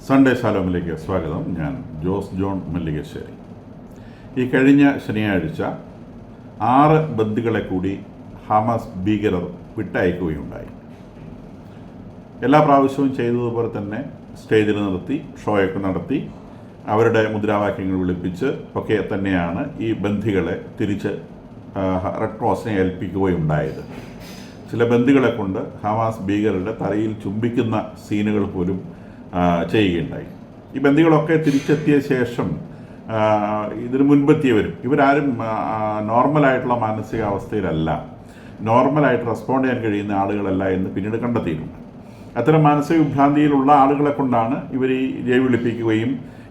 Sunday ശാലോമിലേക്ക് സ്വാഗതം. ഞാൻ Jose John Mallikassery. ഈ കഴിഞ്ഞ ശനിയാഴ്ച 6 ബന്ദികളെ കൂടി ഹമാസ് ഭീകരർ വിട്ടയക്കുകയുണ്ടായി. എല്ലാ പ്രാവശ്യവും ചെയ്തതുപോലെ തന്നെ സ്റ്റേജിൽ നിർത്തി ഷോയൊക്കെ നടത്തി അവരുടെ മുദ്രാവാക്യങ്ങൾ വിളിപ്പിച്ച് ഒക്കെ തന്നെയാണ് ഈ ബന്ദികളെ തിരിച്ച് റെഡ് ക്രോസിനെ ഏൽപ്പിക്കുകയുണ്ടായത്. ചില ബന്ദികളെ കൊണ്ട് ഹമാസ് ഭീകരരുടെ തലയിൽ ചുംബിക്കുന്ന സീനുകൾ പോലും ചെയ്യുകയുണ്ടായി. ഈ ബന്ദികളൊക്കെ തിരിച്ചെത്തിയ ശേഷം ഇതിന് മുൻപെത്തിയവരും ഇവരാരും നോർമലായിട്ടുള്ള മാനസികാവസ്ഥയിലല്ല, നോർമലായിട്ട് റെസ്പോണ്ട് ചെയ്യാൻ കഴിയുന്ന ആളുകളല്ല എന്ന് പിന്നീട് കണ്ടെത്തിയിട്ടുണ്ട്. അത്തരം മാനസിക വിഭ്രാന്തിയിലുള്ള ആളുകളെ കൊണ്ടാണ് ഇവർ ഈ ജയ്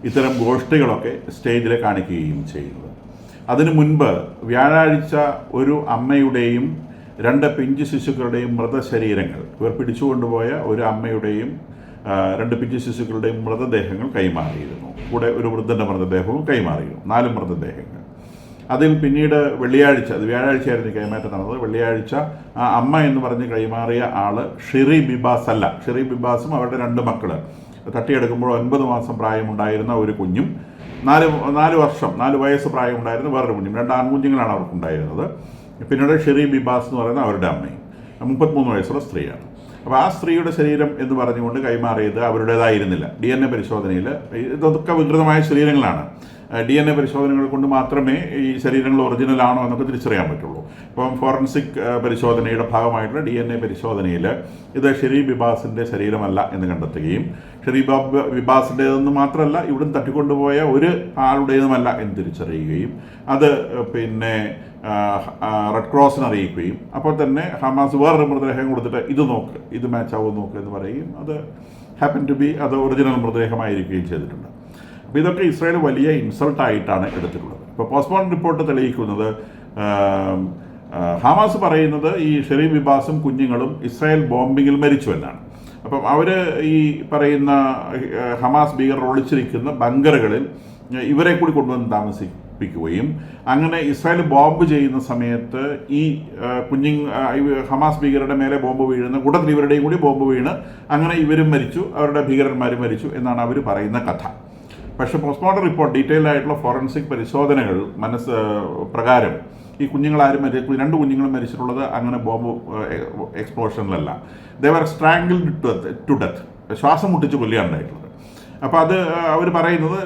ഇത്തരം ഗോഷ്ഠികളൊക്കെ സ്റ്റേജിൽ കാണിക്കുകയും ചെയ്യുന്നത്. അതിനു മുൻപ് വ്യാഴാഴ്ച ഒരു അമ്മയുടെയും 2 പിഞ്ചു ശിശുക്കളുടെയും മൃതശരീരങ്ങൾ, ഇവർ പിടിച്ചുകൊണ്ടുപോയ ഒരു അമ്മയുടെയും 2 പിഞ്ചു ശിശുക്കളുടെയും മൃതദേഹങ്ങൾ കൈമാറിയിരുന്നു. കൂടെ ഒരു വൃദ്ധൻ്റെ മൃതദേഹവും കൈമാറിയിരുന്നു. 4 മൃതദേഹങ്ങൾ. അതിൽ പിന്നീട് വെള്ളിയാഴ്ച, അത് വ്യാഴാഴ്ചയായിരുന്നു കൈമാറ്റം നടന്നത്. വെള്ളിയാഴ്ച ആ അമ്മ എന്ന് പറഞ്ഞ് കൈമാറിയ ആള് ഷിറി ബിബാസ് അല്ല. ഷിറി ബിബാസും അവരുടെ 2 മക്കള്, തട്ടിയെടുക്കുമ്പോൾ 9 മാസം പ്രായമുണ്ടായിരുന്ന ഒരു കുഞ്ഞും 4 വയസ്സ് പ്രായമുണ്ടായിരുന്ന വേറൊരു കുഞ്ഞും, 2 ആൺകുഞ്ഞുങ്ങളാണ് അവർക്കുണ്ടായിരുന്നത്. പിന്നീട് ഷിറി ബിബാസ് എന്ന് പറയുന്ന അവരുടെ അമ്മയും 33 വയസ്സുള്ള സ്ത്രീയാണ്. അപ്പോൾ ആ സ്ത്രീയുടെ ശരീരം എന്ന് പറഞ്ഞുകൊണ്ട് കൈമാറിയത് അവരുടേതായിരുന്നില്ല. DNA പരിശോധനയിൽ ഇതൊക്കെ വികൃതമായ ശരീരങ്ങളാണ്. DNA പരിശോധനകൾ കൊണ്ട് മാത്രമേ ഈ ശരീരങ്ങൾ ഒറിജിനലാണോ എന്നൊക്കെ തിരിച്ചറിയാൻ പറ്റുള്ളൂ. ഇപ്പം ഫോറൻസിക് പരിശോധനയുടെ ഭാഗമായിട്ടുള്ള DNA പരിശോധനയിൽ ഇത് ഷിറി ബിബാസിൻ്റെ ശരീരമല്ല എന്ന് കണ്ടെത്തുകയും ഷിറി ബിബാസിൻ്റേതെന്ന് മാത്രമല്ല ഇവിടുന്ന് തട്ടിക്കൊണ്ടുപോയ ഒരു ആളുടേതുമല്ല എന്ന് തിരിച്ചറിയുകയും അത് പിന്നെ റെഡ് ക്രോസിന് അറിയിക്കുകയും അപ്പോൾ തന്നെ ഹമാസ് വേറൊരു മൃതദേഹം കൊടുത്തിട്ട് ഇത് നോക്ക്, ഇത് മാച്ച് ആവും നോക്ക് എന്ന് പറയുകയും അത് ഹാപ്പൻ ടു ബി അത് ഒറിജിനൽ മൃതദേഹമായിരിക്കുകയും ചെയ്തിട്ടുണ്ട്. അപ്പോൾ ഇതൊക്കെ ഇസ്രായേൽ വലിയ ഇൻസൾട്ടായിട്ടാണ് എടുത്തിട്ടുള്ളത്. ഇപ്പോൾ പോസ്റ്റ്മോർട്ടം റിപ്പോർട്ട് തെളിയിക്കുന്നത് ഹമാസ് പറയുന്നത് ഈ ഷിറി ബിബാസും കുഞ്ഞുങ്ങളും ഇസ്രായേൽ ബോംബിങ്ങിൽ മരിച്ചു എന്നാണ്. അപ്പം അവർ ഈ പറയുന്ന ഹമാസ് ഭീകരർ ഒളിച്ചിരിക്കുന്ന ബങ്കറുകളിൽ ഇവരെ കൂടി കൊണ്ടുവന്ന് താമസിപ്പിക്കുകയും അങ്ങനെ ഇസ്രായേൽ ബോംബ് ചെയ്യുന്ന സമയത്ത് ഈ ഹമാസ് ഭീകരരുടെ മേലെ ബോംബ് വീഴുന്ന കൂട്ടത്തിൽ ഇവരുടെയും കൂടി ബോംബ് വീണ് അങ്ങനെ ഇവരും മരിച്ചു, അവരുടെ ഭീകരന്മാരും മരിച്ചു എന്നാണ് അവർ പറയുന്ന കഥ. പക്ഷേ പോസ്റ്റ്മോർട്ടം റിപ്പോർട്ട്, ഡീറ്റെയിൽഡ് ആയിട്ടുള്ള ഫോറൻസിക് പരിശോധനകൾ പ്രകാരം ഈ കുഞ്ഞുങ്ങളാരും 2 കുഞ്ഞുങ്ങളും മരിച്ചിട്ടുള്ളത് അങ്ങനെ ബോംബ് എക്സ്പ്ലോഷനിലല്ല. They were strangled to death, ശ്വാസം മുട്ടിച്ച് കൊല്ലുകയാണ് ഉണ്ടായിട്ടുള്ളത്. അപ്പോൾ അത് അവർ പറയുന്നത്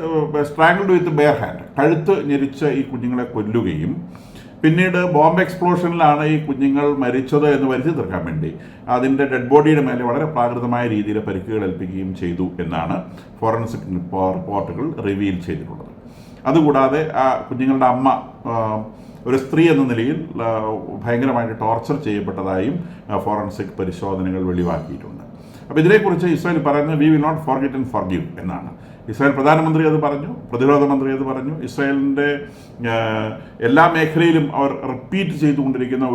സ്ട്രാങ്കിൾഡ് വിത്ത് ബെയർ ഹാൻഡ്, കഴുത്ത് ഞെരിച്ച് ഈ കുഞ്ഞുങ്ങളെ കൊല്ലുകയും പിന്നീട് ബോംബ് എക്സ്പ്ലോഷനിലാണ് ഈ കുഞ്ഞുങ്ങൾ മരിച്ചത് എന്ന് വരുത്തി തീർക്കാൻ വേണ്ടി അതിൻ്റെ ഡെഡ് ബോഡിയുടെ മേലെ വളരെ പ്രാകൃതമായ രീതിയിൽ പരിക്കുകൾ ഏൽപ്പിക്കുകയും ചെയ്തു എന്നാണ് ഫോറൻസിക് റിപ്പോർട്ടുകൾ റിവീൽ ചെയ്തിട്ടുള്ളത്. അതുകൂടാതെ ആ കുഞ്ഞുങ്ങളുടെ അമ്മ ഒരു സ്ത്രീ എന്ന നിലയിൽ ഭയങ്കരമായിട്ട് ടോർച്ചർ ചെയ്യപ്പെട്ടതായും ഫോറൻസിക് പരിശോധനകൾ വെളിവാക്കിയിട്ടുണ്ട്. അപ്പോൾ ഇതിനെക്കുറിച്ച് ഇസ്രായേൽ പറയുന്നത് we will not forget and forgive എന്നാണ്. ഇസ്രായേൽ പ്രധാനമന്ത്രി അത് പറഞ്ഞു, പ്രതിരോധ മന്ത്രി അത് പറഞ്ഞു. ഇസ്രായേലിൻ്റെ എല്ലാ മേഖലയിലും അവർ റിപ്പീറ്റ് ചെയ്തുകൊണ്ടിരിക്കുന്ന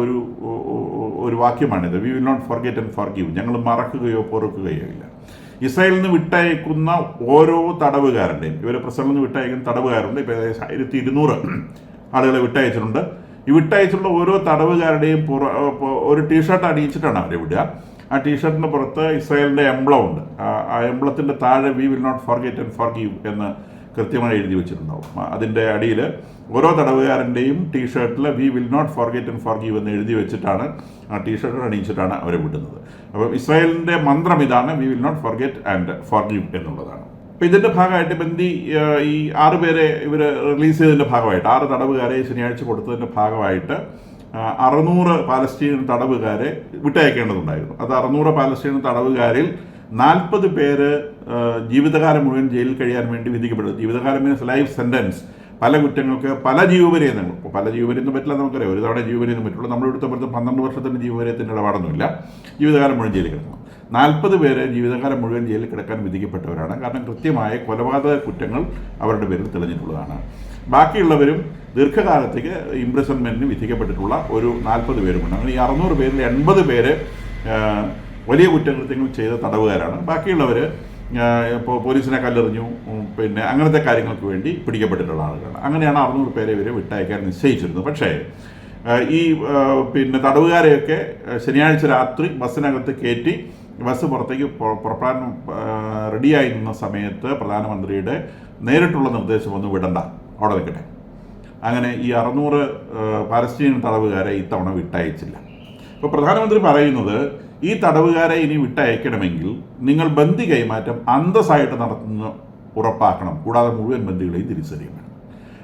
ഒരു വാക്യമാണിത്, we will not forget and forgive. ഞങ്ങൾ മറക്കുകയോ പൊറുക്കുകയോ ഇല്ല. ഇസ്രായേലിൽ നിന്ന് വിട്ടയക്കുന്ന ഓരോ തടവുകാരൻ്റെയും, ഇവരെ പ്രസിഡന്റിൽ നിന്ന് വിട്ടയക്കുന്ന തടവുകാരുണ്ട്, ഇപ്പോൾ ഏകദേശം 1200 ആളുകളെ വിട്ടയച്ചിട്ടുണ്ട്. ഈ വിട്ടയച്ചിട്ടുള്ള ഓരോ തടവുകാരുടെയും ഒരു ടീഷർട്ട് അണിയിച്ചിട്ടാണ് അവരെ വിടുക. ആ ടീഷർട്ടിൻ്റെ പുറത്ത് ഇസ്രായേലിൻ്റെ എംബ്ലം ഉണ്ട്. ആ എംബ്ലത്തിൻ്റെ താഴെ we will not forget and forgive എന്ന് കൃത്യമായി എഴുതി വെച്ചിട്ടുണ്ടാവും. അതിൻ്റെ അടിയിൽ ഓരോ തടവുകാരൻ്റെയും ടീഷർട്ടിൽ we will not forget and forgive എന്ന് എഴുതി വെച്ചിട്ടാണ് ആ ടീഷർട്ട് അണിയിച്ചിട്ടാണ് അവരെ വിടുന്നത്. അപ്പോൾ ഇസ്രായേലിൻ്റെ മന്ത്രം ഇതാണ്, we will not forget and forgive എന്നുള്ളതാണ്. അപ്പോൾ ഇതിൻ്റെ ഭാഗമായിട്ട് ബന്ദി ഈ 6 പേരെ ഇവർ റിലീസ് ചെയ്തതിൻ്റെ ഭാഗമായിട്ട് 6 തടവുകാരെ ശനിയാഴ്ച കൊടുത്തതിൻ്റെ ഭാഗമായിട്ട് 600 പാലസ്തീൻ തടവുകാരെ വിട്ടയക്കേണ്ടതുണ്ടായിരുന്നു. അത് 600 പാലസ്തീൻ തടവുകാരിൽ 40 പേര് ജീവിതകാലം മുഴുവൻ ജയിലിൽ കഴിയാൻ വേണ്ടി വിധിക്കപ്പെട്ടു. ജീവിതകാലം മീൻസ് ലൈഫ് സെൻറ്റൻസ്. പല കുറ്റങ്ങൾക്ക് പല ജീവപര്യന്തം, പല ജീവപര്യന്തം പറ്റില്ല നമുക്കറിയാം, ഒരു തവണ ജീവപര്യന്തം പറ്റുള്ളൂ. നമ്മളിവിടുത്തെ പുറത്ത് 12 വർഷത്തിൻ്റെ ജീവപര്യത്തിൻ്റെ ഇടപാടൊന്നുമില്ല. ജീവിതകാലം മുഴുവൻ ജയിലിൽ കിടക്കണം. 40 പേര് ജീവിതകാലം മുഴുവൻ ജയിലിൽ കിടക്കാൻ വിധിക്കപ്പെട്ടവരാണ്. കാരണം കൃത്യമായ കൊലപാതക കുറ്റങ്ങൾ അവരുടെ പേരിൽ തെളിഞ്ഞിട്ടുള്ളതാണ്. ബാക്കിയുള്ളവരും ദീർഘകാലത്തേക്ക് ഇംപ്രിസൺമെൻറ്റിന് വിധിക്കപ്പെട്ടിട്ടുള്ള ഒരു 40 പേരുമുണ്ട്. അങ്ങനെ ഈ 600 പേരിൽ 80 പേര് വലിയ കുറ്റകൃത്യങ്ങൾ ചെയ്ത തടവുകാരാണ്. ബാക്കിയുള്ളവർ ഇപ്പോൾ പോലീസിനെ കല്ലെറിഞ്ഞു, പിന്നെ അങ്ങനത്തെ കാര്യങ്ങൾക്ക് വേണ്ടി പിടിക്കപ്പെട്ടിട്ടുള്ള ആളുകളാണ്. അങ്ങനെയാണ് 600 പേരെ ഇവരെ വിട്ടയക്കാൻ നിശ്ചയിച്ചിരുന്നത്. പക്ഷേ ഈ പിന്നെ തടവുകാരെയൊക്കെ ശനിയാഴ്ച രാത്രി ബസ്സിനകത്ത് കയറ്റി ബസ് പുറത്തേക്ക് പുറപ്പെടാൻ റെഡിയായി നിന്ന സമയത്ത് പ്രധാനമന്ത്രിയുടെ നേരിട്ടുള്ള നിർദ്ദേശം ഒന്നും വിടണ്ട, അവിടെ നിൽക്കട്ടെ. അങ്ങനെ ഈ 600 പാലസ്തീനിയൻ തടവുകാരെ ഇത്തവണ വിട്ടയച്ചില്ല. ഇപ്പോൾ പ്രധാനമന്ത്രി പറയുന്നത് ഈ തടവുകാരെ ഇനി വിട്ടയക്കണമെങ്കിൽ നിങ്ങൾ ബന്ദി കൈമാറ്റം അന്തസ്സായിട്ട് നടത്തുന്ന ഉറപ്പാക്കണം, കൂടാതെ മുഴുവൻ ബന്ദികളെയും തിരിച്ചറിയണം.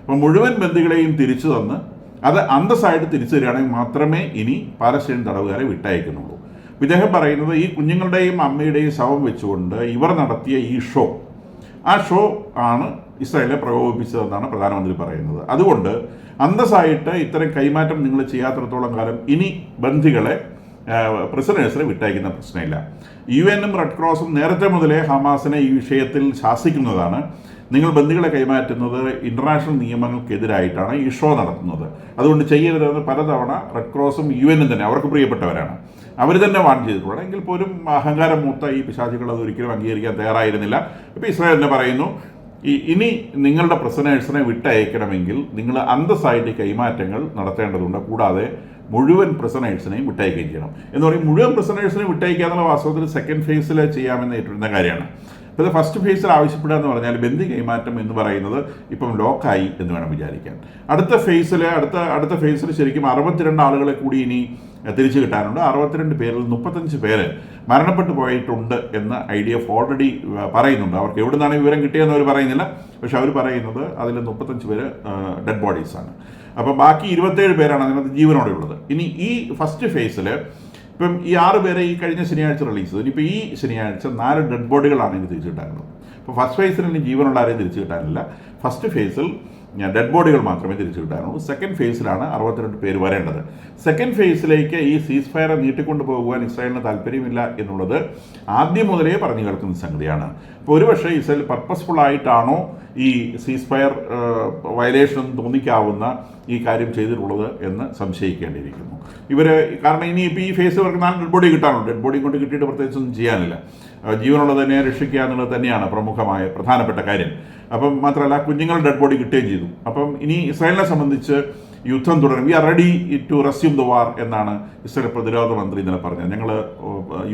അപ്പോൾ മുഴുവൻ ബന്ദികളെയും തിരിച്ചു തന്ന് അത് അന്തസ്സായിട്ട് തിരിച്ചു തരികയാണെങ്കിൽ മാത്രമേ ഇനി പാലസ്തീൻ തടവുകാരെ വിട്ടയക്കുന്നുള്ളൂ. ഇദ്ദേഹം പറയുന്നത് ഈ കുഞ്ഞുങ്ങളുടെയും അമ്മയുടെയും ശവം വെച്ചുകൊണ്ട് ഇവർ നടത്തിയ ഈ ഷോ, ആ ഷോ ആണ് ഇസ്രായേലിനെ പ്രകോപിപ്പിച്ചതെന്നാണ് പ്രധാനമന്ത്രി പറയുന്നത്. അതുകൊണ്ട് അന്തസ്സായിട്ട് ഇത്തരം കൈമാറ്റം നിങ്ങൾ ചെയ്യാത്തിടത്തോളം കാലം ഇനി ബന്ദികളെ പ്രിസണേഴ്സിനെ വിട്ടയക്കുന്ന പ്രശ്നമില്ല. UN-ഉം റെഡ് ക്രോസും നേരത്തെ മുതലേ ഹമാസിനെ ഈ വിഷയത്തിൽ ശാസിക്കുന്നതാണ്. നിങ്ങൾ ബന്ദികളെ കൈമാറ്റുന്നത് ഇൻ്റർനാഷണൽ നിയമങ്ങൾക്കെതിരായിട്ടാണ് ഈ ഷോ നടത്തുന്നത്, അതുകൊണ്ട് ചെയ്യരുതെന്ന് പലതവണ റെഡ് ക്രോസും UN-ഉം തന്നെ, അവർക്ക് പ്രിയപ്പെട്ടവരാണ്, അവർ തന്നെ വാൺ ചെയ്തിട്ടുള്ളത്. എങ്കിൽ പോലും അഹങ്കാരം മൂത്ത ഈ പിശാചുകൾ അത് ഒരിക്കലും അംഗീകരിക്കാൻ തയ്യാറായിരുന്നില്ല. ഇപ്പോൾ ഇസ്രായേൽ തന്നെ പറയുന്നു, ഇനി നിങ്ങളുടെ പ്രിസണേഴ്സിനെ വിട്ടയക്കണമെങ്കിൽ നിങ്ങൾ അന്തസ്സായിട്ട് കൈമാറ്റങ്ങൾ നടത്തേണ്ടതുണ്ട്, കൂടാതെ മുഴുവൻ പ്രിസണേഴ്സിനെയും വിട്ടയക്കുകയും ചെയ്യണം എന്ന് പറയും. മുഴുവൻ പ്രിസണേഴ്സിനെയും വിട്ടയക്കുക എന്നുള്ള വാസ്തവത്തിൽ സെക്കൻഡ് ഫേസിൽ ചെയ്യാമെന്ന് ഏറ്റിരുന്ന കാര്യമാണ്. അപ്പോൾ ഇത് ഫസ്റ്റ് ഫേസിൽ ആവശ്യപ്പെടുക എന്ന് പറഞ്ഞാൽ ബന്ദി കൈമാറ്റം എന്ന് പറയുന്നത് ഇപ്പം ലോക്കായി എന്ന് വേണം വിചാരിക്കാൻ. അടുത്ത ഫേസിൽ ശരിക്കും 62 ആളുകളെ കൂടി ഇനി തിരിച്ചു കിട്ടാനുണ്ട്. 62 പേരിൽ 35 പേര് മരണപ്പെട്ടു പോയിട്ടുണ്ട് എന്ന് IDF ഓൾറെഡി പറയുന്നുണ്ട്. അവർക്ക് എവിടെ നിന്നാണ് വിവരം കിട്ടിയതെന്ന് അവർ പറയുന്നില്ല, പക്ഷെ അവർ പറയുന്നത് അതിൽ 35 പേര് ഡെഡ് ബോഡീസാണ്. അപ്പോൾ ബാക്കി 27 പേരാണ് അതിനകത്ത് ജീവനോടെ ഉള്ളത്. ഇനി ഈ ഫസ്റ്റ് ഫേസിൽ ഇപ്പം ഈ 6 പേരെ ഈ കഴിഞ്ഞ ശനിയാഴ്ച റിലീസ് ചെയ്തു. ഇനിയിപ്പോൾ ഈ ശനിയാഴ്ച 4 ഡെഡ് ബോഡികളാണ് ഇനി തിരിച്ചു കിട്ടാനുള്ളത്. അപ്പോൾ ഫസ്റ്റ് ഫേസിൽ ഇനി ജീവനുള്ള ആരെയും തിരിച്ചു കിട്ടാനില്ല. ഫസ്റ്റ് ഫേസിൽ ഡെഡ് ബോഡികൾ മാത്രമേ തിരിച്ചു കിട്ടാനുള്ളൂ. സെക്കൻഡ് ഫേസിലാണ് 62 പേര് വരേണ്ടത്. സെക്കൻഡ് ഫേസിലേക്ക് ഈ സീസ് ഫയർ നീട്ടിക്കൊണ്ടു പോകുവാൻ ഇസ്രായേലിന് താല്പര്യമില്ല എന്നുള്ളത് ആദ്യം മുതലേ പറഞ്ഞു കേൾക്കുന്ന സംഗതിയാണ്. അപ്പോൾ ഒരുപക്ഷെ ഇസ്രായേൽ പർപ്പസ്ഫുൾ ആയിട്ടാണോ ഈ സീസ് ഫയർ വയലേഷൻ തോന്നിക്കാവുന്ന ഈ കാര്യം ചെയ്തിട്ടുള്ളത് എന്ന് സംശയിക്കേണ്ടിയിരിക്കുന്നു. കാരണം ഇനിയിപ്പോൾ ഈ ഫേസ് ഇവർക്ക് 4 ഡെഡ് ബോഡി കിട്ടാനുണ്ട്. ഡെഡ് ബോഡി കൊണ്ട് കിട്ടിയിട്ട് പ്രത്യേകിച്ചൊന്നും ചെയ്യാനില്ല. ജീവനുള്ളത് തന്നെ രക്ഷിക്കുക എന്നുള്ളത് തന്നെയാണ് പ്രധാനപ്പെട്ട കാര്യം. അപ്പം മാത്രമല്ല കുഞ്ഞുങ്ങൾ ഡെഡ് ബോഡി കിട്ടുകയും ചെയ്തു. അപ്പം ഇനി ഇസ്രായേലിനെ സംബന്ധിച്ച് യുദ്ധം തുടരും. We are ready to resume the war എന്നാണ് ഇസ്രായേൽ പ്രതിരോധ മന്ത്രി ഇന്നലെ പറഞ്ഞത്. ഞങ്ങൾ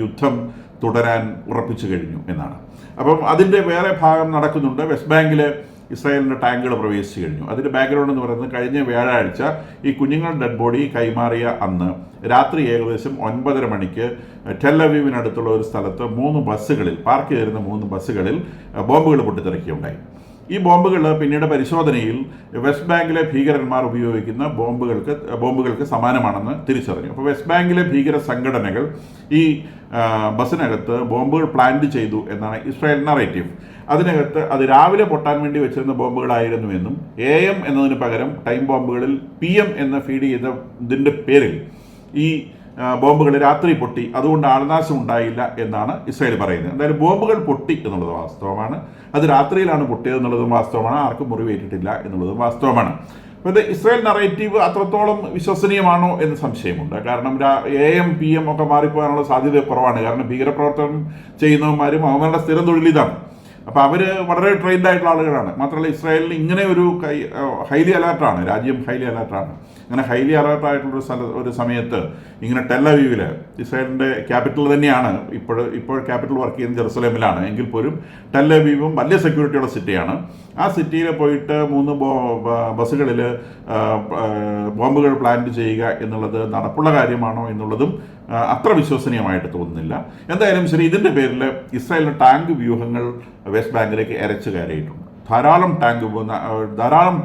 യുദ്ധം തുടരാൻ ഉറപ്പിച്ചു കഴിഞ്ഞു എന്നാണ്. അപ്പം അതിൻ്റെ വേറെ ഭാഗം നടക്കുന്നുണ്ട്. വെസ്റ്റ് ബാങ്കിൽ ഇസ്രായേലിൻ്റെ ടാങ്കുകൾ പ്രവേശിച്ചു കഴിഞ്ഞു. അതിൻ്റെ ബാക്ക്ഗ്രൗണ്ട് എന്ന് പറയുന്നത് കഴിഞ്ഞ വ്യാഴാഴ്ച ഈ കുഞ്ഞുങ്ങളുടെ ഡെഡ് ബോഡി കൈമാറിയ അന്ന് രാത്രി ഏകദേശം 9:30 മണിക്ക് ടെൽ അവീവിനടുത്തുള്ള ഒരു സ്ഥലത്ത് 3 ബസ്സുകളിൽ പാർക്ക് ചെയ്തിരുന്ന 3 ബസ്സുകളിൽ ബോംബുകൾ പൊട്ടിത്തെറിക്കുകയുണ്ടായി. ഈ ബോംബുകൾ പിന്നീട് പരിശോധനയിൽ വെസ്റ്റ് ബാങ്കിലെ ഭീകരന്മാർ ഉപയോഗിക്കുന്ന ബോംബുകൾക്ക് സമാനമാണെന്ന് തിരിച്ചറിഞ്ഞു. അപ്പോൾ വെസ്റ്റ് ബാങ്കിലെ ഭീകര സംഘടനകൾ ഈ ബസ്സിനകത്ത് ബോംബുകൾ പ്ലാന്റ് ചെയ്തു എന്നാണ് ഇസ്രായേൽ നറേറ്റീവ്. അതിനകത്ത് അത് രാവിലെ പൊട്ടാൻ വേണ്ടി വെച്ചിരുന്ന ബോംബുകളായിരുന്നുവെന്നും AM എന്നതിന് പകരം ടൈം ബോംബുകളിൽ PM എന്ന് ഫീഡ് ചെയ്തതിൻ്റെ പേരിൽ ഈ ബോംബുകൾ രാത്രി പൊട്ടി, അതുകൊണ്ട് ആൾനാശം ഉണ്ടായില്ല എന്നാണ് ഇസ്രായേൽ പറയുന്നത്. എന്തായാലും ബോംബുകൾ പൊട്ടി എന്നുള്ളത് വാസ്തവമാണ്. അത് രാത്രിയിലാണ് പൊട്ടിയതെന്നുള്ളതും വാസ്തവമാണ്. ആർക്കും മുറിവേറ്റിട്ടില്ല എന്നുള്ളതും വാസ്തവമാണ്. അപ്പോൾ ഇത് ഇസ്രായേൽ നറേറ്റീവ് അത്രത്തോളം വിശ്വസനീയമാണോ എന്ന് സംശയമുണ്ട്. കാരണം AM PM ഒക്കെ മാറിപ്പോകാനുള്ള സാധ്യത കുറവാണ്. കാരണം ഭീകരപ്രവർത്തനം ചെയ്യുന്നവന്മാരും അവരുടെ സ്ഥിരം തൊഴിൽ ഇതാണ്. അപ്പോൾ അവർ വളരെ ട്രെയിൻഡ് ആയിട്ടുള്ള ആളുകളാണ്. മാത്രമല്ല ഇസ്രായേലിൽ ഇങ്ങനെ ഒരു ഹൈലി അലേർട്ടാണ്, രാജ്യം ഹൈലി അലേർട്ടാണ്. അങ്ങനെ ഹൈലി അലേർട്ടായിട്ടുള്ള ഒരു സമയത്ത് ഇങ്ങനെ ടെൽ അവീവിൽ, ഇസ്രായേലിൻ്റെ ക്യാപിറ്റൽ തന്നെയാണ്, ഇപ്പോൾ ക്യാപിറ്റൽ വർക്ക് ചെയ്യുന്നത് ജെറുസലേമിലാണ് എങ്കിൽ പോലും ടെൽ അവീവും വലിയ സെക്യൂരിറ്റിയുള്ള സിറ്റിയാണ്. ആ സിറ്റിയിൽ പോയിട്ട് 3 ബസ്സുകളിൽ ബോംബുകൾ പ്ലാന്റ് ചെയ്യുക എന്നുള്ളത് നടപ്പുള്ള കാര്യമാണോ എന്നുള്ളതും അത്ര വിശ്വസനീയമായിട്ട് തോന്നുന്നില്ല. എന്തായാലും ശരി, ഇതിൻ്റെ പേരിൽ ഇസ്രായേലിൻ്റെ ടാങ്ക് വ്യൂഹങ്ങൾ വെസ്റ്റ് ബാങ്കിലേക്ക് എരച്ചു കയറിയിട്ടുണ്ട്. ധാരാളം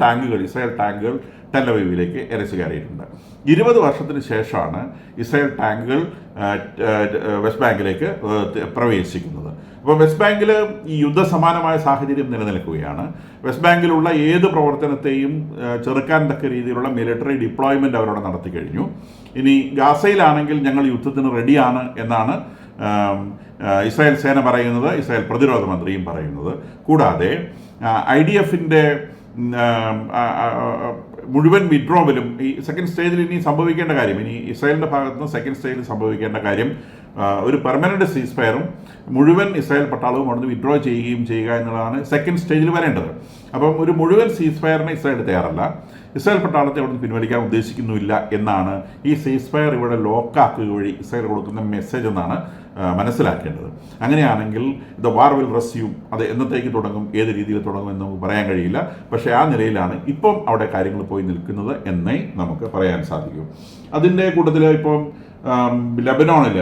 ടാങ്കുകൾ, ഇസ്രായേൽ ടാങ്കുകൾ ടെൽ അവീവിലേക്ക് എരച്ചു കയറിയിട്ടുണ്ട്. 20 വർഷത്തിന് ശേഷമാണ് ഇസ്രായേൽ ടാങ്കുകൾ വെസ്റ്റ് ബാങ്കിലേക്ക് പ്രവേശിക്കുന്നത്. അപ്പോൾ വെസ്റ്റ് ബാങ്കിൽ ഈ യുദ്ധസമാനമായ സാഹചര്യം നിലനിൽക്കുകയാണ്. വെസ്റ്റ് ബാങ്കിലുള്ള ഏത് പ്രവർത്തനത്തെയും ചെറുക്കാൻ തക്ക രീതിയിലുള്ള മിലിറ്ററി ഡിപ്ലോയ്മെൻറ്റ് അവരവിടെ നടത്തി കഴിഞ്ഞു. ഇനി ഗാസയിലാണെങ്കിൽ ഞങ്ങൾ യുദ്ധത്തിന് റെഡിയാണ് എന്നാണ് ഇസ്രായേൽ സേന പറയുന്നത്, ഇസ്രായേൽ പ്രതിരോധ മന്ത്രിയും പറയുന്നത്. കൂടാതെ IDF-ൻ്റെ മുഴുവൻ വിഡ്രോവലും ഈ സെക്കൻഡ് സ്റ്റേജിൽ ഇനി സംഭവിക്കേണ്ട കാര്യം, ഇനി ഇസ്രായേലിൻ്റെ ഭാഗത്ത് നിന്ന് സെക്കൻഡ് സ്റ്റേജിൽ സംഭവിക്കേണ്ട കാര്യം ഒരു പെർമനൻറ്റ് സീസ് ഫയറും മുഴുവൻ ഇസ്രായേൽ പട്ടാളവും അവിടുന്ന് വിഡ്രോ ചെയ്യുക എന്നുള്ളതാണ് സെക്കൻഡ് സ്റ്റേജിൽ വരേണ്ടത്. അപ്പം ഒരു മുഴുവൻ സീസ് ഫയറിന് ഇസ്രായേൽ തയ്യാറല്ല, ഇസ്രായേൽ പട്ടാളത്തെ അവിടുന്ന് പിൻവലിക്കാൻ ഉദ്ദേശിക്കുന്നുമില്ല എന്നാണ് ഈ സീസ് ഫയർ ഇവിടെ ലോക്കാക്കുക വഴി ഇസ്രായേൽ കൊടുക്കുന്ന മെസ്സേജ് എന്നാണ് മനസ്സിലാക്കേണ്ടത്. അങ്ങനെയാണെങ്കിൽ ദ വാർ വിൽ റെസ്യൂം, അത് എന്നത്തേക്ക് തുടങ്ങും, ഏത് രീതിയിൽ തുടങ്ങും എന്ന് നമുക്ക് പറയാൻ കഴിയില്ല. പക്ഷേ ആ നിലയിലാണ് ഇപ്പം അവിടെ കാര്യങ്ങൾ പോയി നിൽക്കുന്നത് എന്നേ നമുക്ക് പറയാൻ സാധിക്കും. അതിൻ്റെ കൂട്ടത്തിൽ ഇപ്പം ലബനോണിൽ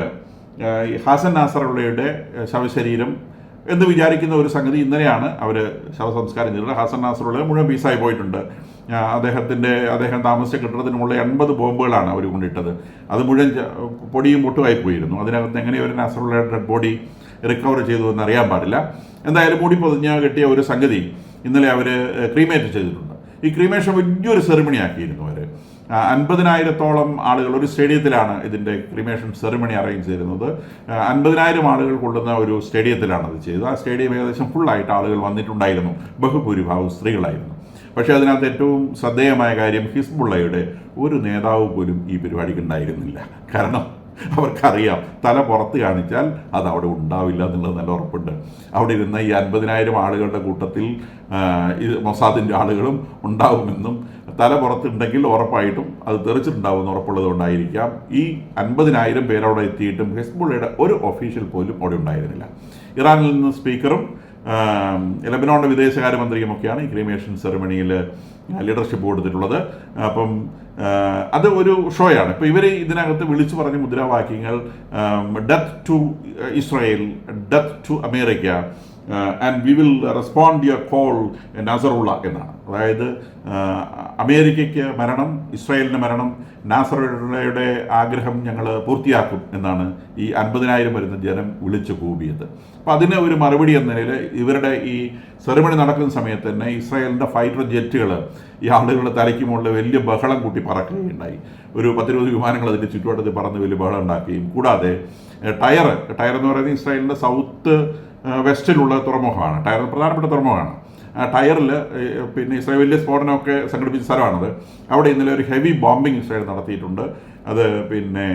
ഹാസൻ നാസറുള്ളയുടെ ശവശരീരം എന്ന് വിചാരിക്കുന്ന ഒരു സംഗതി ഇന്നലെയാണ് അവർ ശവസംസ്കാരം ചെയ്തത്. ഹാസൻ നാസറുള്ള മുഴുവൻ പീസായി പോയിട്ടുണ്ട്. അദ്ദേഹം താമസിച്ച കെട്ടിടത്തിനുള്ള 80 ബോംബുകളാണ് അവർ കൊണ്ടിട്ടത്. അത് മുഴുവൻ പൊടിയും പൊട്ടുമായി പോയിരുന്നു. അതിനകത്ത് എങ്ങനെ ഒരു നാസറുള്ള ഡെഡ് ബോഡി റിക്കവർ ചെയ്തു എന്നറിയാൻ പാടില്ല. എന്തായാലും മൂടി പൊതിഞ്ഞ് കെട്ടിയ ഒരു സംഗതി ഇന്നലെ അവർ ക്രീമേറ്റ് ചെയ്തിട്ടുണ്ട്. ഈ ക്രീമേഷൻ വലിയൊരു സെറിമണി ആക്കിയിരുന്നു അവർ. 50,000-ഓളം ആളുകൾ ഒരു സ്റ്റേഡിയത്തിലാണ് ഇതിൻ്റെ ക്രിമേഷൻ സെറിമണി അറേഞ്ച് ചെയ്തിരുന്നത്. 50,000 ആളുകൾ കൊള്ളുന്ന ഒരു സ്റ്റേഡിയത്തിലാണ് അത് ചെയ്തത്. ആ സ്റ്റേഡിയം ഏകദേശം ഫുള്ളായിട്ട് ആളുകൾ വന്നിട്ടുണ്ടായിരുന്നു. ബഹുഭൂരിഭാഗം സ്ത്രീകളായിരുന്നു. പക്ഷേ അതിനകത്ത് ഏറ്റവും ശ്രദ്ധേയമായ കാര്യം ഹിസ്ബുള്ളയുടെ ഒരു നേതാവ് പോലും ഈ പരിപാടിക്ക് ഉണ്ടായിരുന്നില്ല. കാരണം അവർക്കറിയാം തല പുറത്ത് കാണിച്ചാൽ അത് അവിടെ ഉണ്ടാവില്ല എന്നുള്ളത് നല്ല ഉറപ്പുണ്ട്. അവിടെ ഇരുന്ന ഈ 50,000 ആളുകളുടെ കൂട്ടത്തിൽ മൊസാദിൻ്റെ ആളുകളും ഉണ്ടാവുമെന്നും തല പുറത്തുണ്ടെങ്കിൽ ഉറപ്പായിട്ടും അത് തെറിച്ചിട്ടുണ്ടാവുമെന്ന് ഉറപ്പുള്ളത് കൊണ്ടായിരിക്കാം ഈ 50,000 പേരവിടെ എത്തിയിട്ടും ഹിസ്ബുള്ളയുടെ ഒരു ഒഫീഷ്യൽ പോലും അവിടെ ഉണ്ടായിരുന്നില്ല. ഇറാനിൽ നിന്ന് സ്പീക്കറും ലെബനോണിൻ്റെ വിദേശകാര്യമന്ത്രിയുമൊക്കെയാണ് ഈ ക്രീമേഷൻ സെറിമണിയിൽ ലീഡർഷിപ്പ് കൊടുത്തിട്ടുള്ളത്. അപ്പം അത് ഒരു ഷോയാണ്. ഇപ്പോൾ ഇവർ ഇതിനകത്ത് വിളിച്ചു പറഞ്ഞ മുദ്രാവാക്യങ്ങൾ death to Israel, death to America, and we will respond your call Nasrallah എന്നാണ്. അതായത് അമേരിക്കയ്ക്ക് മരണം, ഇസ്രായേലിന് മരണം, നാസറുള്ളയുടെ ആഗ്രഹം ഞങ്ങൾ പൂർത്തിയാക്കും എന്നാണ് ഈ 50,000 വരുന്ന ജനം വിളിച്ചു കൂവിയത്. അപ്പോൾ അതിന് ഒരു മറുപടി എന്ന നിലയിൽ ഇവരുടെ ഈ സെറിമണി നടക്കുന്ന സമയത്ത് തന്നെ ഇസ്രായേലിൻ്റെ ഫൈറ്റർ ജെറ്റുകൾ ഈ ആളുകളുടെ തലയ്ക്ക് മുകളിൽ വലിയ ബഹളം കൂട്ടി പറക്കുകയുണ്ടായി. ഒരു 10-20 വിമാനങ്ങൾ അതിൻ്റെ ചുറ്റുവട്ടത്തിൽ പറന്ന് വലിയ ബഹളം ഉണ്ടാക്കുകയും, കൂടാതെ ടയർ എന്ന് പറയുന്നത് ഇസ്രായേലിൻ്റെ സൗത്ത് വെസ്റ്റിലുള്ള തുറമുഖമാണ്. ടയർ പ്രധാനപ്പെട്ട തുറമുഖമാണ്. ടയറിൽ പിന്നെ ഇസ്രായേൽ വലിയ സ്ഫോടനമൊക്കെ സംഘടിപ്പിച്ച സ്ഥലമാണത്. അവിടെ ഇന്നലെ ഒരു ഹെവി ബോംബിംഗ് ഇസ്രായേൽ നടത്തിയിട്ടുണ്ട്. അത് പിന്നെ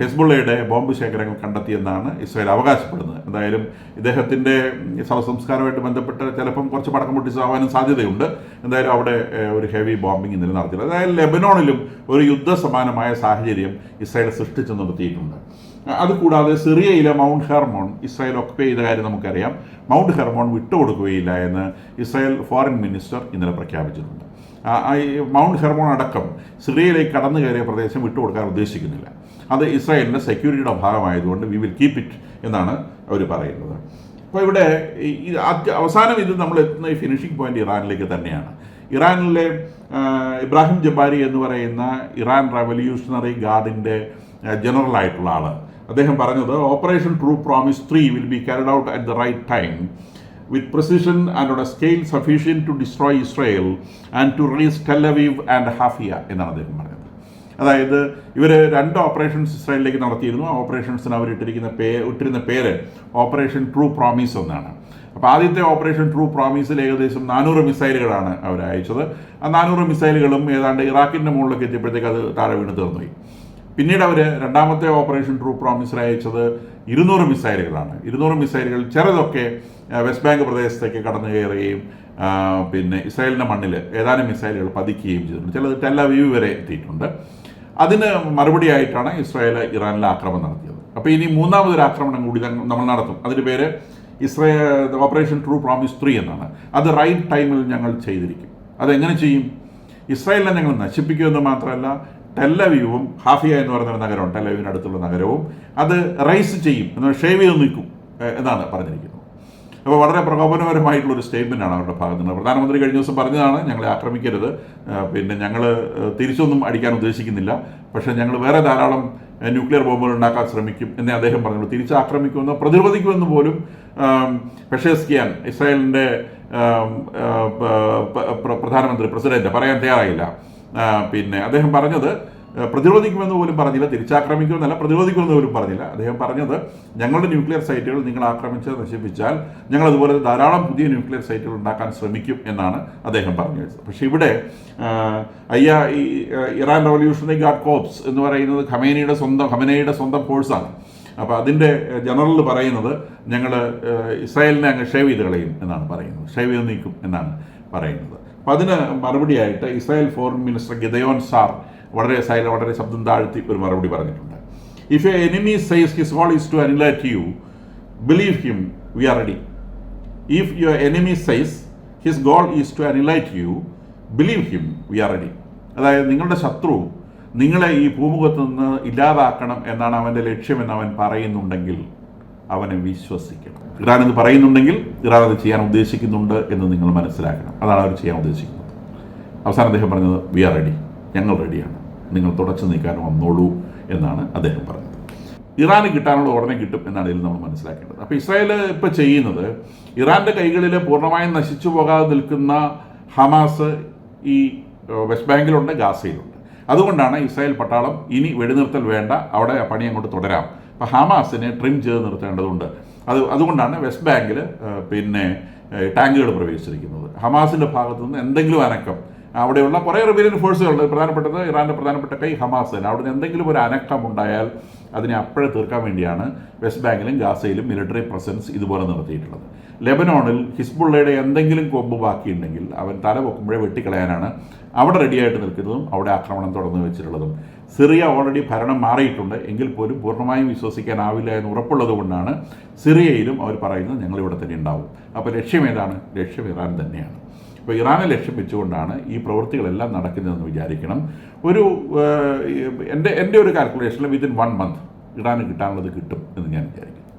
ഹിസ്ബുള്ളയുടെ ബോംബ് ശേഖരങ്ങൾ കണ്ടെത്തിയെന്നാണ് ഇസ്രായേൽ അവകാശപ്പെടുന്നത്. എന്തായാലും ഇദ്ദേഹത്തിൻ്റെ ശവസംസ്കാരമായിട്ട് ബന്ധപ്പെട്ട് ചിലപ്പം കുറച്ച് പടക്കം പൊട്ടിച്ചാവാനും സാധ്യതയുണ്ട്. എന്തായാലും അവിടെ ഒരു ഹെവി ബോംബിംഗ് ഇന്നലെ നടത്തിയത്. അതായത് ലെബനോണിലും ഒരു യുദ്ധസമാനമായ സാഹചര്യം ഇസ്രായേൽ സൃഷ്ടിച്ചു നിർത്തിയിട്ടുണ്ട്. അതുകൂടാതെ സിറിയയിലെ മൗണ്ട് ഹെർമോൺ ഇസ്രായേൽ ഒക്കുപൈ ചെയ്ത കാര്യം നമുക്കറിയാം. മൗണ്ട് ഹെർമോൺ വിട്ടുകൊടുക്കുകയില്ല എന്ന് ഇസ്രായേൽ ഫോറിൻ മിനിസ്റ്റർ ഇന്നലെ പ്രഖ്യാപിച്ചിട്ടുണ്ട്. മൗണ്ട് ഹെർമോൺ അടക്കം സിറിയയിലേക്ക് കടന്നു കയറിയ പ്രദേശം വിട്ടുകൊടുക്കാൻ ഉദ്ദേശിക്കുന്നില്ല. അത് ഇസ്രായേലിൻ്റെ സെക്യൂരിറ്റിയുടെ ഭാഗമായതുകൊണ്ട് വി വിൽ കീപ്പ് ഇറ്റ് എന്നാണ് അവർ പറയുന്നത്. അപ്പോൾ ഇവിടെ അവസാനം ഇത് നമ്മൾ എത്തുന്ന ഈ ഫിനിഷിംഗ് പോയിന്റ് ഇറാനിലേക്ക് തന്നെയാണ്. ഇറാനിലെ ഇബ്രാഹിം ജബ്ബാരി എന്ന് പറയുന്ന ഇറാൻ റവല്യൂഷണറി ഗാർഡിൻ്റെ ജനറലായിട്ടുള്ള ആൾ, അദ്ദേഹം പറഞ്ഞത് operation true promise 3 will be carried out at the right time with precision and on a scale sufficient to destroy Israel and to release Tel Aviv and Haifa എന്നാണ് അദ്ദേഹം പറഞ്ഞത്. അതായത് ഇവർ 2 ഓപ്പറേഷൻസ് ഇസ്രായേലിലേക്ക് നടത്തിയിരുന്നു. ആ ഓപ്പറേഷൻസിന് അവർ ഇട്ടിരുന്ന പേര് ഓപ്പറേഷൻ ട്രൂ പ്രോമിസ് എന്നാണ്. അപ്പോൾ ആദ്യത്തെ ഓപ്പറേഷൻ ട്രൂ പ്രോമിസിൽ ഏകദേശം 400 മിസൈലുകളാണ് അവർ അയച്ചത്. ആ 400 മിസൈലുകളും ഏതാണ്ട് ഇറാഖിൻ്റെ മുകളിലേക്ക് എത്തിയപ്പോഴത്തേക്ക് അത് താഴെ വീണ് തീർന്നുപോയി. പിന്നീട് അവർ രണ്ടാമത്തെ ഓപ്പറേഷൻ ട്രൂ പ്രോമിസിൽ അയച്ചത് 200 മിസൈലുകളാണ്. 200 മിസൈലുകൾ ചെറുതൊക്കെ വെസ്റ്റ് ബാങ്ക് പ്രദേശത്തേക്ക് കടന്നു കയറുകയും പിന്നെ ഇസ്രായേലിൻ്റെ മണ്ണിൽ ഏതാനും മിസൈലുകൾ പതിക്കുകയും ചെയ്തിട്ടുണ്ട്. ചിലത് ടെൽ അവീവ് വരെ എത്തിയിട്ടുണ്ട്. അതിന് മറുപടിയായിട്ടാണ് ഇസ്രായേൽ ഇറാനിലെ ആക്രമണം നടത്തിയത്. അപ്പോൾ ഇനി മൂന്നാമതൊരു ആക്രമണം കൂടി നമ്മൾ നടത്തും. അതിൻ്റെ പേര് ഓപ്പറേഷൻ ട്രൂ പ്രോമിസ് 3 എന്നാണ്. അത് റൈറ്റ് ടൈമിൽ ഞങ്ങൾ ചെയ്തിരിക്കും. അതെങ്ങനെ ചെയ്യും? ഇസ്രായേലിനെ ഞങ്ങൾ നശിപ്പിക്കുമെന്ന് മാത്രമല്ല, ടെൽ അവീവും ഹാഫിയ എന്ന് പറയുന്ന നഗരവും ടെൽ അവീവിന് അടുത്തുള്ള നഗരവും അത് റൈസ് ചെയ്യും, എന്നാൽ ഷേവ് ചെയ്ത് നിൽക്കും എന്നാണ് പറഞ്ഞിരിക്കുന്നത്. അപ്പോൾ വളരെ പ്രകോപനപരമായിട്ടുള്ളൊരു സ്റ്റേറ്റ്മെൻറ്റാണ് അവരുടെ ഭാഗത്ത് നിന്ന്. പ്രധാനമന്ത്രി കഴിഞ്ഞ ദിവസം പറഞ്ഞതാണ്, ഞങ്ങളെ ആക്രമിക്കരുത്, പിന്നെ ഞങ്ങൾ തിരിച്ചൊന്നും അടിക്കാൻ ഉദ്ദേശിക്കുന്നില്ല, പക്ഷേ ഞങ്ങൾ വേറെ ധാരാളം ന്യൂക്ലിയർ ബോംബുകൾ ഉണ്ടാക്കാൻ ശ്രമിക്കും എന്നേ അദ്ദേഹം പറഞ്ഞുള്ളൂ. തിരിച്ചാക്രമിക്കുമെന്നോ പ്രതിരോധിക്കുമെന്ന് പോലും പെഷേസ്കിയാൻ ഇസ്രായേലിൻ്റെ പ്രസിഡന്റ് പറയാൻ തയ്യാറായില്ല. പിന്നെ അദ്ദേഹം പറഞ്ഞത് പ്രതിരോധിക്കുമെന്ന് പോലും പറഞ്ഞില്ല, തിരിച്ചാക്രമിക്കുമെന്നല്ല, പ്രതിരോധിക്കുമെന്ന് പോലും പറഞ്ഞില്ല. അദ്ദേഹം പറഞ്ഞത് ഞങ്ങളുടെ ന്യൂക്ലിയർ സൈറ്റുകൾ നിങ്ങൾ ആക്രമിച്ച് നശിപ്പിച്ചാൽ ഞങ്ങൾ അതുപോലെ ധാരാളം പുതിയ ന്യൂക്ലിയർ സൈറ്റുകൾ ഉണ്ടാക്കാൻ ശ്രമിക്കും എന്നാണ് അദ്ദേഹം പറഞ്ഞത്. പക്ഷേ ഇവിടെ ഈ ഇറാൻ റവല്യൂഷണറി ഗാർഡ് കോർപ്സ് എന്ന് പറയുന്നത് ഖമേനിയുടെ സ്വന്തം ഫോഴ്സാണ്. അപ്പോൾ അതിൻ്റെ ജനറൽ പറയുന്നത് ഞങ്ങൾ ഇസ്രായേലിനെ അങ്ങ് ഷേവ് ചെയ്ത് കളയും എന്നാണ് പറയുന്നത്, ഷേവ് ചെയ്ത് നീക്കും എന്നാണ് പറയുന്നത്. അപ്പോൾ അതിന് മറുപടിയായിട്ട് Israel foreign minister Gideon Saar വളരെ ശബ്ദം താഴ്ത്തി ഒരു മറുപടി പറഞ്ഞിട്ടുണ്ട്. If a enemy says his goal is to annihilate you, believe him, we are ready. If your enemy says his goal is to annihilate you, believe him, we are ready. അതായത് നിങ്ങളുടെ ശത്രു നിങ്ങളെ ഈ ഭൂമുഖത്ത് നിന്ന് ഇല്ലാതാക്കണം എന്നാണ് അവൻ്റെ ലക്ഷ്യമെന്ന് അവൻ പറയുന്നുണ്ടെങ്കിൽ അവനെ വിശ്വസിക്കണം. ഇറാൻ ഇത് പറയുന്നുണ്ടെങ്കിൽ ഇറാൻ അത് ചെയ്യാൻ ഉദ്ദേശിക്കുന്നുണ്ട് എന്ന് നിങ്ങൾ മനസ്സിലാക്കണം. അതാണ് അവർ ചെയ്യാൻ ഉദ്ദേശിക്കുന്നത്. അവസാനം അദ്ദേഹം പറഞ്ഞത് വി ആർ റെഡി, ഞങ്ങൾ റെഡിയാണ്, നിങ്ങൾ തുടച്ചു നീക്കാൻ വന്നോളൂ എന്നാണ് അദ്ദേഹം പറഞ്ഞത്. ഇറാന് കിട്ടാനുള്ള ഉടനെ കിട്ടും എന്നാണ് ഇതിൽ നമ്മൾ മനസ്സിലാക്കേണ്ടത്. അപ്പോൾ ഇസ്രായേൽ ഇപ്പോൾ ചെയ്യുന്നത് ഇറാൻ്റെ കൈകളിൽ പൂർണ്ണമായും നശിച്ചു പോകാതെ നിൽക്കുന്ന ഹമാസ് ഈ വെസ്റ്റ് ബാങ്കിലുണ്ട്, ഗാസയിലുണ്ട്. അതുകൊണ്ടാണ് ഇസ്രായേൽ പട്ടാളം ഇനി വെടിനിർത്തൽ വേണ്ട, അവിടെ പണി അങ്ങോട്ട് തുടരാം, അപ്പോൾ ഹമാസിനെ ട്രിം ചെയ്ത് നിർത്തേണ്ടതുണ്ട്. അതുകൊണ്ടാണ് വെസ്റ്റ് ബാങ്കിൽ ടാങ്കുകൾ പ്രവേശിച്ചിരിക്കുന്നത്. ഹമാസിൻ്റെ ഭാഗത്തു നിന്ന് എന്തെങ്കിലും അനക്കം, അവിടെയുള്ള കുറേ റിബേലിയൻ ഫോഴ്സുകളുണ്ട്, പ്രധാനപ്പെട്ടത് ഇറാൻ്റെ പ്രധാനപ്പെട്ട കൈ ഹമാസ് തന്നെ, അവിടെ നിന്ന് എന്തെങ്കിലും ഒരു അനക്കം ഉണ്ടായാൽ അതിനെ അപ്പോഴേ തീർക്കാൻ വേണ്ടിയാണ് വെസ്റ്റ് ബാങ്കിലും ഗാസയിലും മിലിറ്ററി പ്രസൻസ് ഇതുപോലെ നടത്തിയിട്ടുള്ളത്. ലെബനോണിൽ ഹിസ്ബുള്ളയുടെ എന്തെങ്കിലും കൊമ്പ് ബാക്കിയുണ്ടെങ്കിൽ അവൻ തല പൊക്കുമ്പോഴേ വെട്ടിക്കളയാനാണ് അവിടെ റെഡിയായിട്ട് നിൽക്കുന്നതും അവിടെ ആക്രമണം തുടർന്ന് വെച്ചിട്ടുള്ളതും. സിറിയ ഓൾറെഡി ഭരണം മാറിയിട്ടുണ്ട്, എങ്കിൽ പോലും പൂർണ്ണമായും വിശ്വസിക്കാനാവില്ല എന്ന് ഉറപ്പുള്ളത് കൊണ്ടാണ് സിറിയയിലും അവർ പറയുന്നത് ഞങ്ങളിവിടെ തന്നെ ഉണ്ടാവും. അപ്പോൾ ലക്ഷ്യം ഏതാണ്? ലക്ഷ്യം ഇറാൻ തന്നെയാണ്. അപ്പോൾ ഇറാനെ ലക്ഷ്യം വെച്ചുകൊണ്ടാണ് ഈ പ്രവൃത്തികളെല്ലാം നടക്കുന്നതെന്ന് വിചാരിക്കണം. എൻ്റെ ഒരു കാൽക്കുലേഷനിൽ വിത്തിൻ 1 month ഇറാന് കിട്ടാനുള്ളത് കിട്ടും എന്ന് ഞാൻ വിചാരിക്കുന്നു.